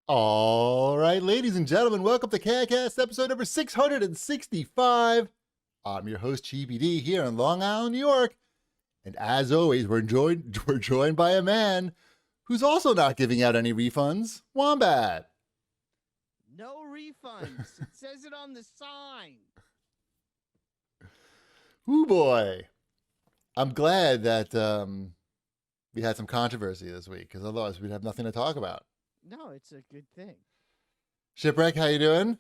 All right, ladies and gentlemen, welcome to CAGcast episode number 665. I'm your host, GBD, here in Long Island, New York. And as always, we're joined by a man who's also not giving out any refunds, Wombat. No refunds. It says it on the sign. Ooh, boy. I'm glad that we had some controversy this week, because otherwise we'd have nothing to talk about. No, it's a good thing. Shipwreck, how you doing?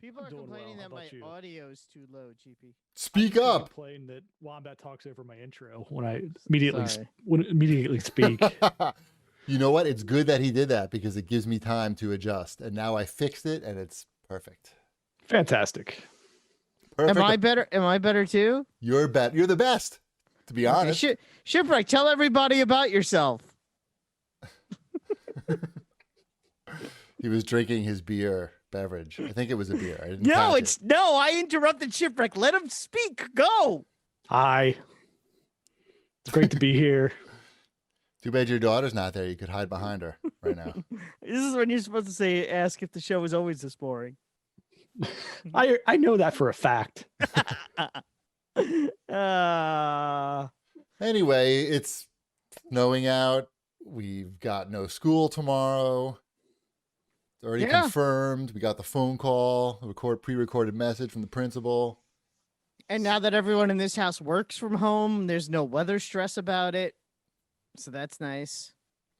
People are complaining well. that my you? audio is too low, GP. Speak up. Complain that Wombat talks over my intro when I immediately Sorry. speak. You know what? It's good that he did that because it gives me time to adjust. And now I fixed it and it's perfect. Fantastic. Perfect. Am I better? Am I better too? You're the best, to be honest. Shipwreck, tell everybody about yourself. He was drinking his beverage. I think it was a beer. I didn't No, catch it's no. I interrupted Shipwreck. Let him speak. Go. Hi. It's great to be here. Too bad your daughter's not there. You could hide behind her right now. This is when you're supposed to say, "Ask if the show is always this boring." I know that for a fact. Anyway, it's snowing out. We've got no school tomorrow. It's already confirmed. We got the phone call, pre-recorded message from the principal. And now that everyone in this house works from home, there's no weather stress about it. So that's nice.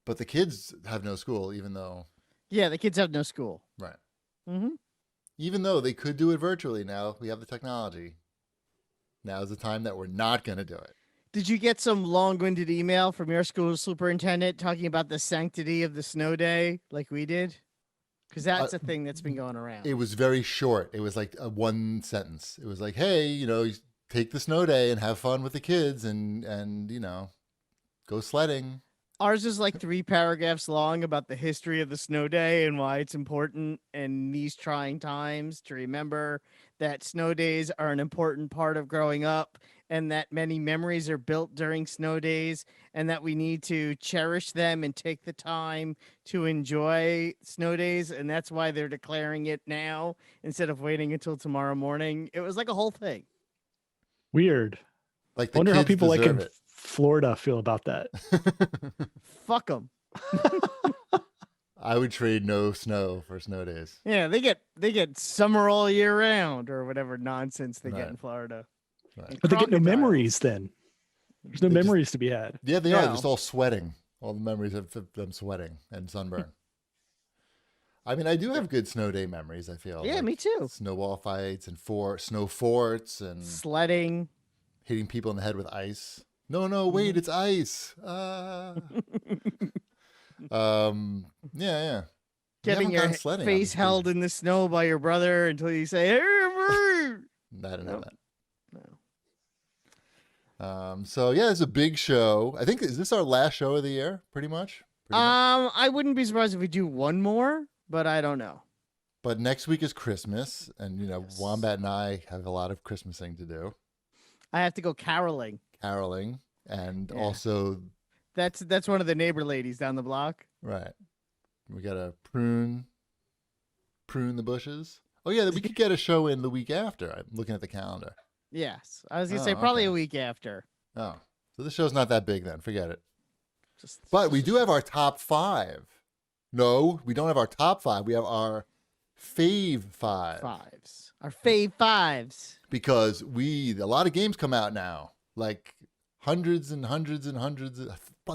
But the kids have no school, even though... Yeah, the kids have no school. Right. Mm-hmm. Even though they could do it virtually now. We have the technology. Now is the time that we're not going to do it. Did you get some long-winded email from your school superintendent talking about the sanctity of the snow day like we did? Because that's a thing that's been going around. It was very short. It was like a one sentence. It was like, hey, you take the snow day and have fun with the kids and go sledding. Ours is like 3 paragraphs long about the history of the snow day and why it's important in these trying times to remember that snow days are an important part of growing up and that many memories are built during snow days and that we need to cherish them and take the time to enjoy snow days. And that's why they're declaring it now instead of waiting until tomorrow morning. It was like a whole thing. Weird. Like I wonder how people like in Florida feel about that. Fuck them. I would trade no snow for snow days. Yeah, they get summer all year round or whatever nonsense they get in Florida. Right. But they get no memories then. There's no memories to be had. Yeah, they are. They're just all sweating. All the memories of them sweating and sunburn. I mean, I do have good snow day memories, I feel. Yeah, me too. Snowball fights and snow forts and sledding. Hitting people in the head with ice. No, wait, it's ice. Yeah. Getting your face held in the snow by your brother until you say, "Hey, I didn't know that. No. So yeah, it's a big show. I think, is this our last show of the year? Pretty much. I wouldn't be surprised if we do one more, but I don't know. But next week is Christmas, and Yes. Wombat and I have a lot of Christmasing to do. I have to go caroling. And also that's one of the neighbor ladies down the block. Right. We gotta prune the bushes. Oh yeah, we could get a show in the week after. I'm looking at the calendar. Yes, I was gonna say probably okay. a week after. Oh, so the show's not that big then. Forget it. But we do have our top 5. No, we don't have our top 5. We have our fave 5. Our fave 5s. Because a lot of games come out now, like hundreds and hundreds and hundreds,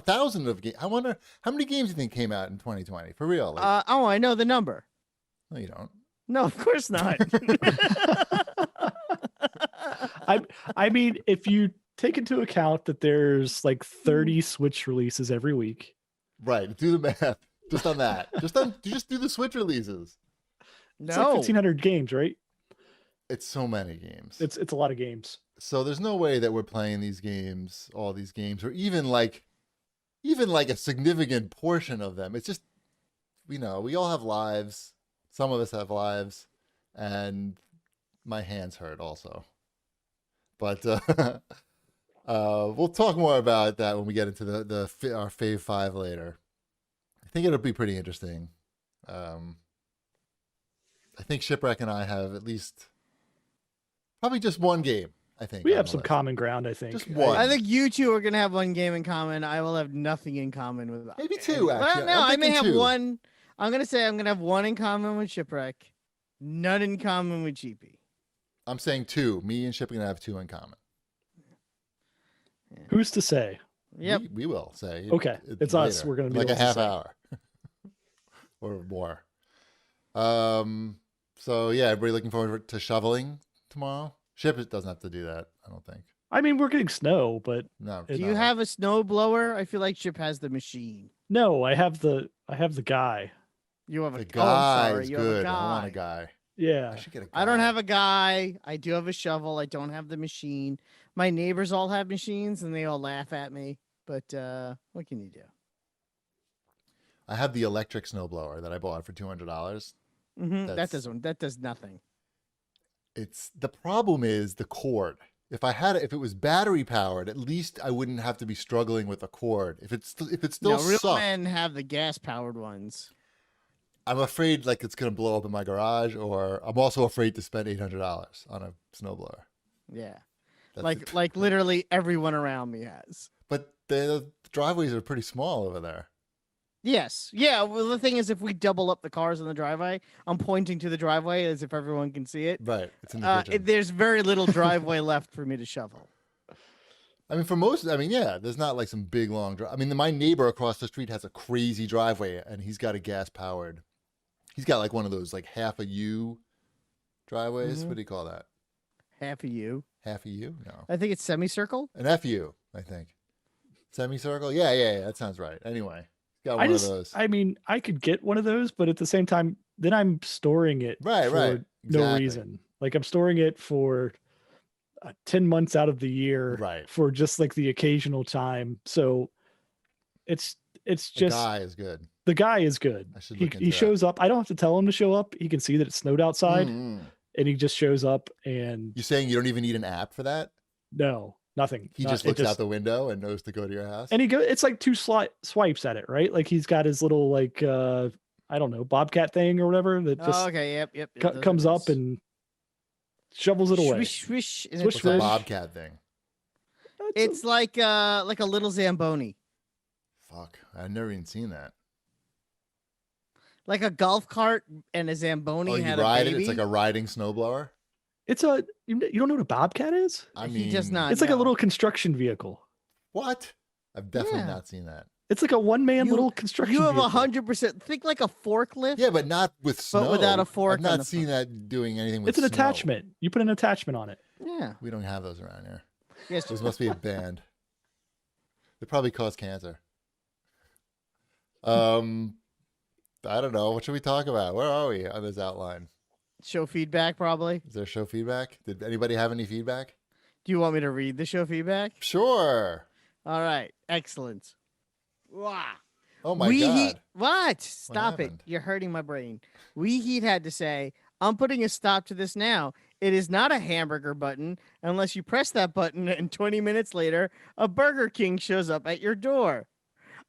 thousands of games. I wonder how many games you think came out in 2020 for real. Like, I know the number. No, you don't. No, of course not. I mean, if you take into account that there's like 30 Switch releases every week. Right. Do the math. Just on that. just do the Switch releases. No. It's like 1,500 games, right? It's so many games. It's a lot of games. So there's no way that we're playing these games, all these games, or even like a significant portion of them. It's just, we all have lives. Some of us have lives, and my hands hurt also. But we'll talk more about that when we get into our Fave 5 later. I think it'll be pretty interesting. I think Shipwreck and I have at least probably just one game. I think We on have the some list. common ground, I think. Just one. I think you two are gonna have one game in common. I will have nothing in common with. Maybe two, Well, actually. no, I'm I may thinking have two. one. I'm gonna say I'm gonna have one in common with Shipwreck, none in common with GP. I'm saying two. Me and Shipping and I have two in common. Who's to say? Yep. We will say. Okay, it's us. later, We're gonna be like able a to half say. hour or more. So yeah, everybody looking forward to shoveling tomorrow. Ship it doesn't have to do that. I don't think. I mean, we're getting snow, but No. Do you have a snow blower? I feel like Ship has the machine. no, I have the guy. You have the a guy? Oh, I'm sorry. Is You have a good. I want guy. a guy. Yeah. I should get a guy. I don't have a guy. I do have a shovel. I don't have the machine. My neighbors all have machines, and they all laugh at me. But what can you do? I have the electric snowblower that I bought for $200. That does nothing. It's the problem is the cord. If it was battery powered, at least I wouldn't have to be struggling with a cord. If it's still No, real sucked, men have the gas powered ones. I'm afraid like it's gonna blow up in my garage, or I'm also afraid to spend $800 on a snowblower. Yeah, That's like literally everyone around me has. But the driveways are pretty small over there. Yes. Yeah. Well, the thing is, if we double up the cars in the driveway, I'm pointing to the driveway as if everyone can see it. Right. It's in the kitchen. There's very little driveway left for me to shovel. I mean, there's not like some big long drive. I mean, my neighbor across the street has a crazy driveway, and he's got a gas powered. He's got like one of those like half a U driveways. Mhm. What do you call that? Half of you. Half a U? No, I think it's semicircle. an FU. I think semicircle. Yeah. That sounds right. Anyway, got one of those. I mean, I could get one of those, but at the same time, then I'm storing it Right. no Exactly. reason. Like I'm storing it for 10 months out of the year, Right. for just like the occasional time. So it's The just guy is good. the guy is good. I should He look into that. shows up. I don't have to tell him to show up. He can see that it snowed outside, Mm. and he just shows up. And You saying you don't even need an app for that? no, nothing. He just looks out the window and knows to go to your house. and it's like two swipes at it, right? Like he's got his little like I don't know, Bobcat thing or whatever that just Okay. Yep. those are comes up nice. and shovels it away. Swish, swish. and Swish, it's What's a swish. bobcat thing? It's like a little Zamboni, Fuck, I've never even seen that. like a golf cart and a Zamboni Oh, you had ride a it? baby. It's like a riding snowblower? It's a you don't know what a Bobcat is? I He does mean, not. It's like a no. little construction vehicle. What? I've definitely Yeah. not seen that. It's like a one-man You- little construction You have vehicle. 100%. Think like a forklift. Yeah, but not with snow. without a fork I've on not the seen that doing anything with It's an snow. attachment. You put an attachment on it. Yeah. We don't have those around here. Yes. Those must be a band. They probably cause cancer. I don't know. What should we talk about? Where are we on this outline? Show feedback, probably. Is there show feedback? Did anybody have any feedback? Do you want me to read the show feedback? Sure. All right. Excellent. Wow. Oh my God. What? Stop it. happened? You're hurting my brain. Heat had to say, I'm putting a stop to this now. It is not a hamburger button unless you press that button and 20 minutes later, a Burger King shows up at your door.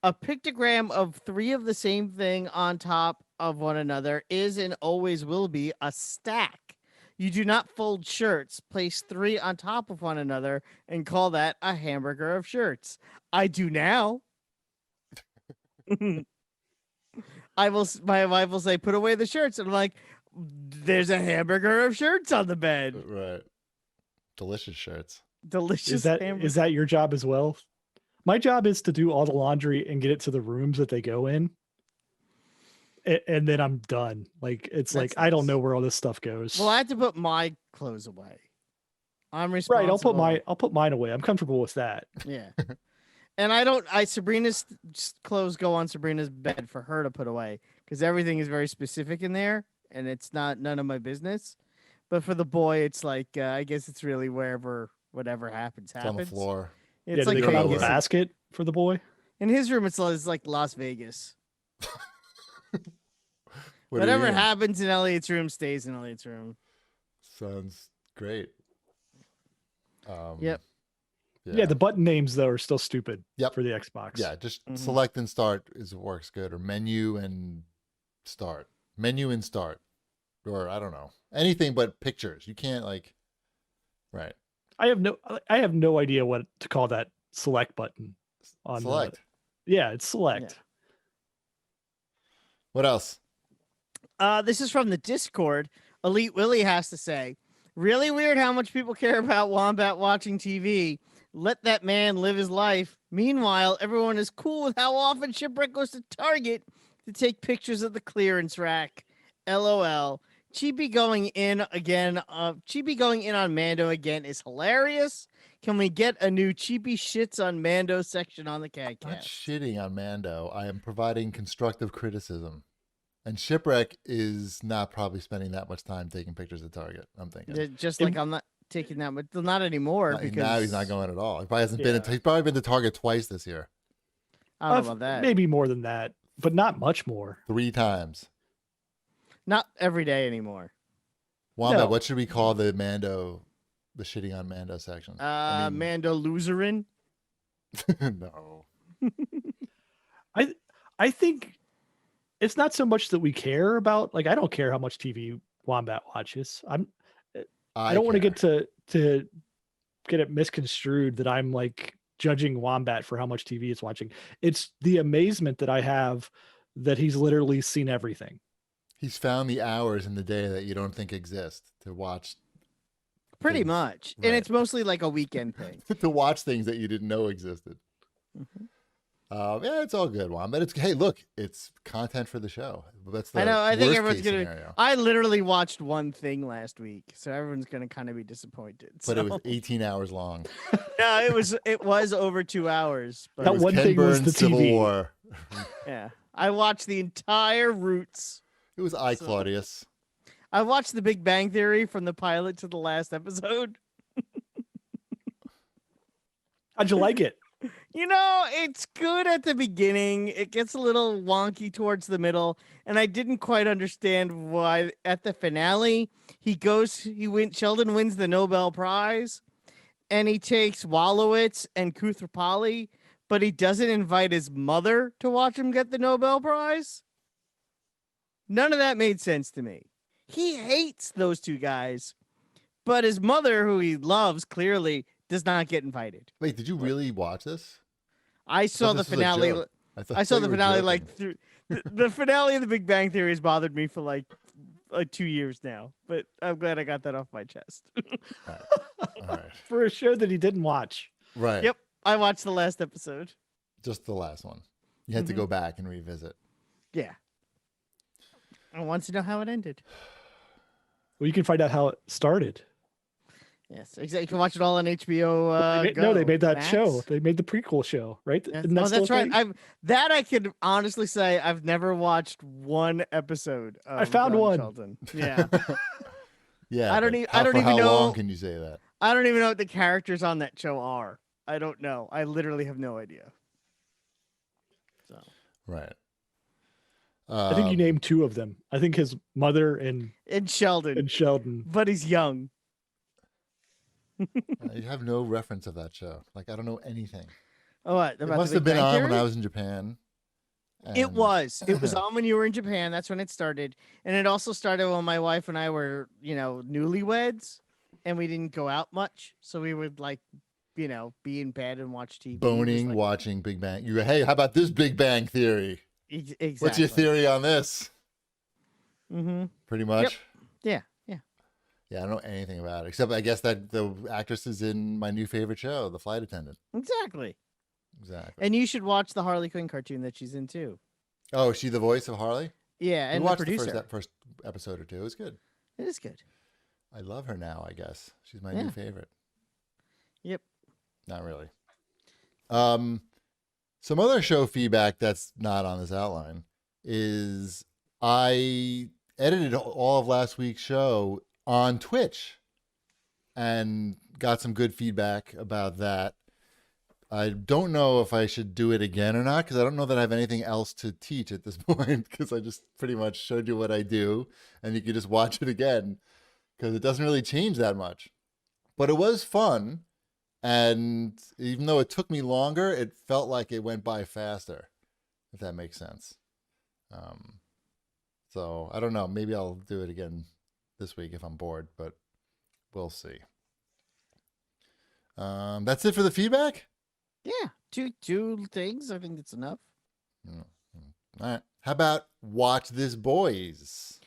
A pictogram of 3 of the same thing on top of one another is and always will be a stack. You do not fold shirts, place 3 on top of one another, and call that a hamburger of shirts. I do now. My wife will say, put away the shirts. And I'm like, there's a hamburger of shirts on the bed. Right. Delicious shirts. Delicious hamburger. Is that your job as well? My job is to do all the laundry and get it to the rooms that they go in. And then I'm done. Like it's That's like I don't nice. know where all this stuff goes. Well, I have to put my clothes away. I'm responsible. Right, I'll put mine away. I'm comfortable with that. Yeah. And Sabrina's clothes go on Sabrina's bed for her to put away because everything is very specific in there and it's none of my business. But for the boy, it's like, I guess it's really whatever happens. It's on the floor. It's Do like they come out of the Vegas. basket for the boy? In his room, it's like Las Vegas. What do you Whatever mean? happens in Elliot's room stays in Elliot's room. Sounds great. Yep. Yeah, the button names though are still stupid Yep. for the Xbox. Yeah, just Mhm. select and start works good, or menu and start. Menu and start. Or I don't know. Anything but pictures. You can't like right. I have no idea what to call that select button on Select. yeah, it's select. What else? This is from the Discord. Elite Willie has to say, really weird how much people care about Wombat watching TV. Let that man live his life. Meanwhile, everyone is cool with how often Shipwreck goes to Target to take pictures of the clearance rack. LOL. Chibi going in again. Chibi going in on Mando again is hilarious. Can we get a new Chibi shits on Mando section on the Not CAGcast? shitting on Mando. I am providing constructive criticism. And Shipwreck is not probably spending that much time taking pictures at Target, I'm thinking. Just like I'm not taking that much. Not anymore. Because Now he's not going at all. He probably hasn't been. He's probably been to Target twice this year. I don't know about that. Maybe more than that, but not much more. 3 times. Not every day anymore. Wombat, No. what should we call the shitting on Mando section? Mando Loserin. No. I think it's not so much that we care about. Like, I don't care how much TV Wombat watches. I don't want to get to get it misconstrued that I'm like judging Wombat for how much TV it's watching. It's the amazement that I have that he's literally seen everything. He's found the hours in the day that you don't think exist to watch. Pretty things. much. Right. And it's mostly like a weekend thing. To watch things that you didn't know existed. Mhm. Yeah, it's all good, Wombat. Hey, look, it's content for the show. That's the I know. I think worst everyone's case gonna. scenario. I literally watched one thing last week, so everyone's gonna kind of be disappointed. But it so- was 18 hours long. no, it was over 2 hours. But It That was one Ken thing was Burns' the Civil TV. War. yeah, I watched the entire Roots. It was I, So- Claudius. I watched The Big Bang Theory from the pilot to the last episode. How'd you like it? You know, it's good at the beginning. It gets a little wonky towards the middle, and I didn't quite understand why at the finale Sheldon wins the Nobel Prize, and he takes Wolowitz and Koothrappali, but he doesn't invite his mother to watch him get the Nobel Prize. None of that made sense to me. He hates those two guys, but his mother, who he loves clearly, does not get invited. Wait, did you really watch this? I saw the this was a finale. joke. I saw thought the you were finale joking. like through the finale of The Big Bang Theory has bothered me for like 2 years now, but I'm glad I got that off my chest. All right. For a show that he didn't watch. Right. Yep. I watched the last episode. Just the last one. You had to go back and revisit. Yeah. I want to know how it ended. Well, you can find out how it started. Yes, exactly. You can watch it all on HBO. They made that Max. show. They made the prequel show, right? Yeah. Isn't that Oh, still that's a right. thing? I could honestly say I've never watched one episode. Of I found Young one. Sheldon. Yeah. Yeah. I don't but e- I don't for even how know- long can you say that? I don't even know what the characters on that show are. I don't know. I literally have no idea. So Right. I think you named 2 of them. I think his mother and Sheldon, Sheldon. but he's young. I have no reference of that show. Like, I don't know anything. Oh, what It about must the have Big been Bang on when Theory? I was in Japan. It and- was. It was on when you were in Japan. That's when it started, and it also started when my wife and I were, newlyweds, and we didn't go out much, so we would be in bed and watch TV. It was Boning, like- watching Big Bang. Hey, how about this Big Bang Theory? Exactly. What's your theory on this? Mm-hmm. Pretty much. Yeah. Yeah, I don't know anything about it except I guess that the actress is in my new favorite show, The Flight Attendant. Exactly. Exactly. And you should watch the Harley Quinn cartoon that she's in too. Oh, is she the voice of Harley? Yeah, We and the watched producer. the first episode or two. It was good. It is good. I love her now. I guess she's my Yeah. new favorite. Yep. Not really. Some other show feedback that's not on this outline is I edited all of last week's show on Twitch and got some good feedback about that. I don't know if I should do it again or not because I don't know that I have anything else to teach at this point because I just pretty much showed you what I do and you can just watch it again because it doesn't really change that much. But it was fun. And even though it took me longer, it felt like it went by faster, if that makes sense. So I don't know. Maybe I'll do it again this week if I'm bored, but we'll see. That's it for the feedback? Yeah, two things. I think that's enough. All right. How about Watch This, Boys?